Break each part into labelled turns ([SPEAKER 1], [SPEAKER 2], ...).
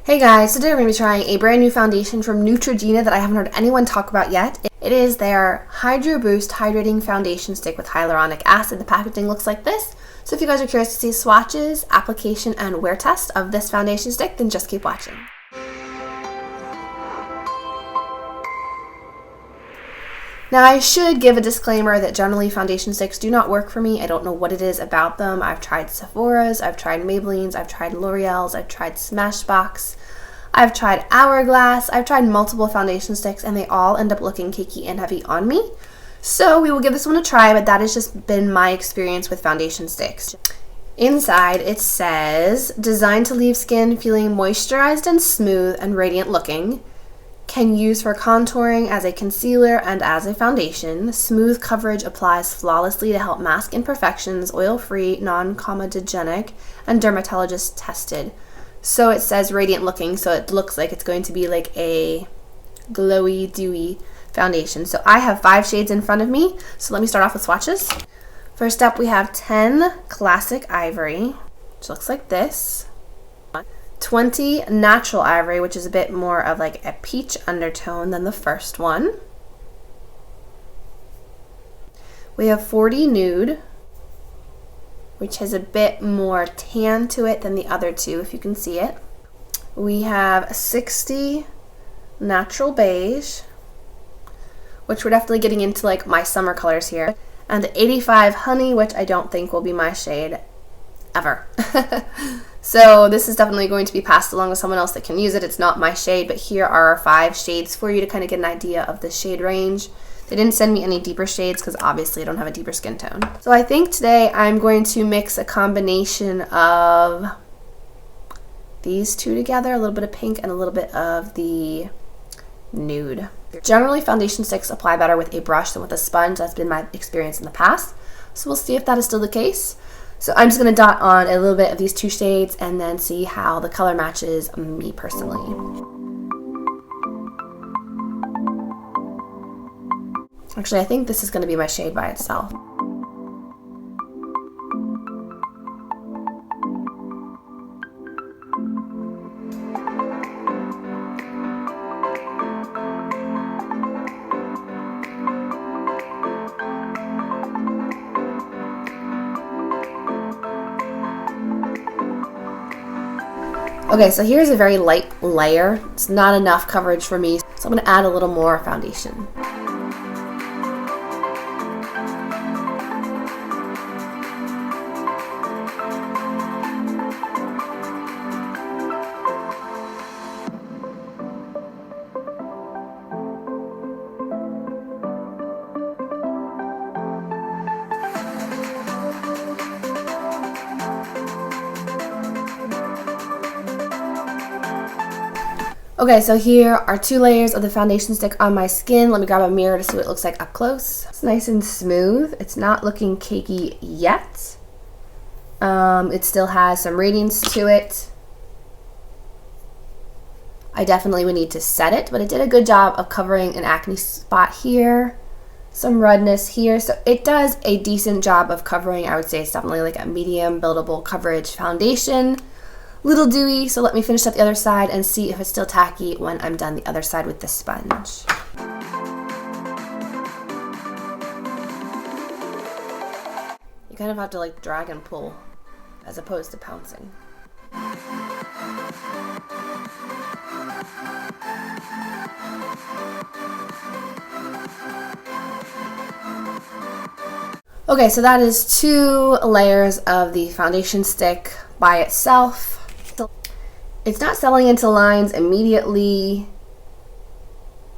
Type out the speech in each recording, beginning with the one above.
[SPEAKER 1] Hey guys, today we're going to be trying a brand new foundation from Neutrogena that I haven't heard anyone talk about yet. It is their Hydroboost Hydrating Foundation Stick with hyaluronic acid. The packaging looks like this. So if you guys are curious to see swatches, application, and wear test of this foundation stick, then just keep watching. Now I should give a disclaimer that generally foundation sticks do not work for me. I don't know what it is about them. I've tried Sephora's, I've tried Maybelline's, I've tried L'Oreal's, I've tried Smashbox, I've tried Hourglass, I've tried multiple foundation sticks, and they all end up looking cakey and heavy on me. So we will give this one a try, but that has just been my experience with foundation sticks. Inside it says, designed to leave skin feeling moisturized and smooth and radiant looking. Can use for contouring, as a concealer, and as a foundation. Smooth coverage applies flawlessly to help mask imperfections, oil-free, non-comedogenic, and dermatologist tested. So it says radiant looking, so it looks like it's going to be like a glowy, dewy foundation. So I have 5 shades in front of me, so let me start off with swatches. First up, we have 10 Classic Ivory, which looks like this. 20 Natural Ivory, which is a bit more of like a peach undertone than the first one. We have 40 Nude, which has a bit more tan to it than the other two, if you can see it. We have 60 Natural Beige, which we're definitely getting into like my summer colors here. And 85 Honey, which I don't think will be my shade ever. So this is definitely going to be passed along to someone else that can use it. It's not my shade, but here are 5 shades for you to kind of get an idea of the shade range. They didn't send me any deeper shades because obviously I don't have a deeper skin tone. So I think today I'm going to mix a combination of these two together, a little bit of pink and a little bit of the nude. Generally, foundation sticks apply better with a brush than with a sponge. That's been my experience in the past. So we'll see if that is still the case. So I'm just going to dot on a little bit of these 2 shades and then see how the color matches me personally. Actually, I think this is going to be my shade by itself. Okay, so here's a very light layer. It's not enough coverage for me, so I'm going to add a little more foundation. Okay, so here are 2 layers of the foundation stick on my skin. Let me grab a mirror to see what it looks like up close. It's nice and smooth. It's not looking cakey yet. It still has some radiance to it. I definitely would need to set it, but it did a good job of covering an acne spot here, some redness here. So it does a decent job of covering. I would say it's definitely like a medium buildable coverage foundation. Little dewy, so let me finish up the other side and see if it's still tacky when I'm done the other side with the sponge. You kind of have to like drag and pull as opposed to pouncing. Okay, so that is 2 layers of the foundation stick by itself. It's not selling into lines immediately.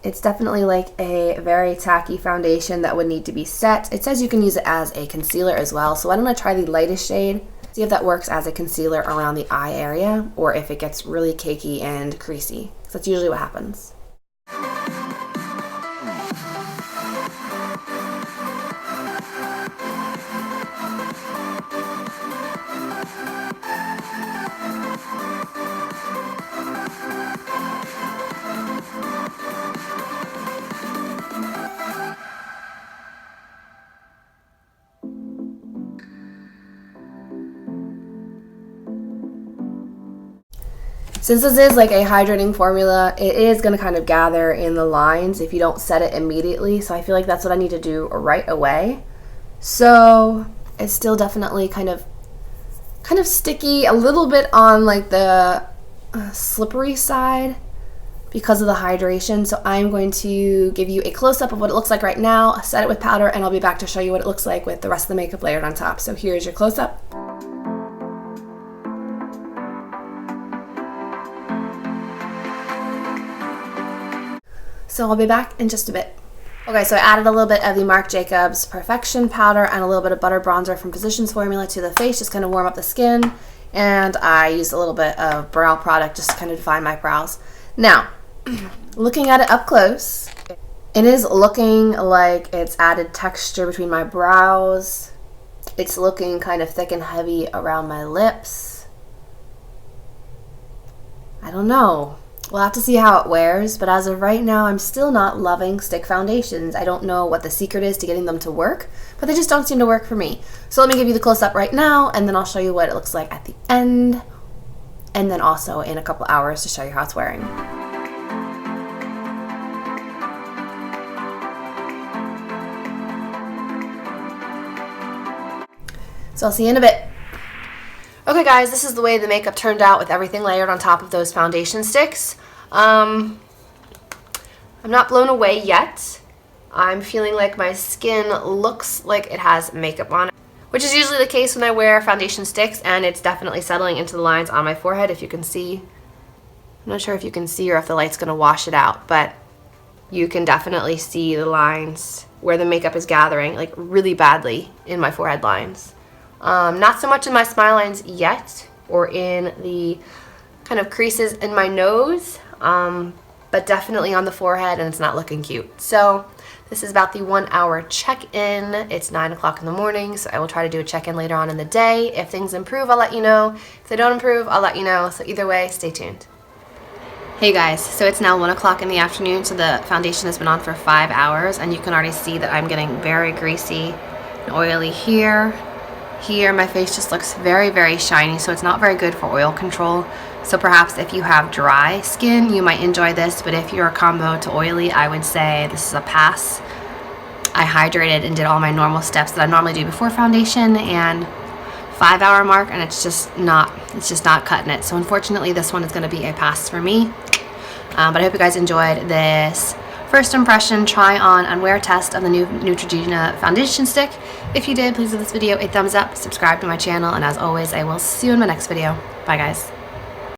[SPEAKER 1] It's definitely like a very tacky foundation that would need to be set. It says you can use it as a concealer as well, so why don't I try the lightest shade, see if that works as a concealer around the eye area, or if it gets really cakey and creasy. So that's usually what happens. Since this is like a hydrating formula, it is going to kind of gather in the lines if you don't set it immediately. So I feel like that's what I need to do right away. So it's still definitely kind of sticky, a little bit on like the slippery side because of the hydration. So I'm going to give you a close-up of what it looks like right now, set it with powder, and I'll be back to show you what it looks like with the rest of the makeup layered on top. So here's your close-up. So I'll be back in just a bit. Okay, so I added a little bit of the Marc Jacobs Perfection powder and a little bit of butter bronzer from Physicians Formula to the face, just kind of warm up the skin. And I used a little bit of brow product just to kind of define my brows. Now, looking at it up close, it is looking like it's added texture between my brows. It's looking kind of thick and heavy around my lips. I don't know. We'll have to see how it wears, but as of right now, I'm still not loving stick foundations. I don't know what the secret is to getting them to work, but they just don't seem to work for me. So let me give you the close-up right now, and then I'll show you what it looks like at the end, and then also in a couple hours to show you how it's wearing. So I'll see you in a bit. Okay guys, this is the way the makeup turned out with everything layered on top of those foundation sticks. I'm not blown away yet. I'm feeling like my skin looks like it has makeup on it, which is usually the case when I wear foundation sticks, and it's definitely settling into the lines on my forehead, if you can see. I'm not sure if you can see or if the light's going to wash it out, but you can definitely see the lines where the makeup is gathering like really badly in my forehead lines. Not so much in my smile lines yet, or in the kind of creases in my nose, but definitely on the forehead, and it's not looking cute. So this is about the 1 hour check-in. It's 9 o'clock in the morning, so I will try to do a check-in later on in the day. If things improve, I'll let you know. If they don't improve, I'll let you know. So either way, stay tuned. Hey guys, so it's now 1 o'clock in the afternoon, so the foundation has been on for 5 hours, and you can already see that I'm getting very greasy and oily here. Here, my face just looks very, very shiny, so it's not very good for oil control. So perhaps if you have dry skin, you might enjoy this, but if you're a combo to oily, I would say this is a pass. I hydrated and did all my normal steps that I normally do before foundation, and 5 hour mark, and it's just not cutting it. So unfortunately, this one is going to be a pass for me. But I hope you guys enjoyed this first impression try on and wear test of the new Neutrogena foundation stick. If you did, please give this video a thumbs up, subscribe to my channel, and as always, I will see you in my next video. Bye guys.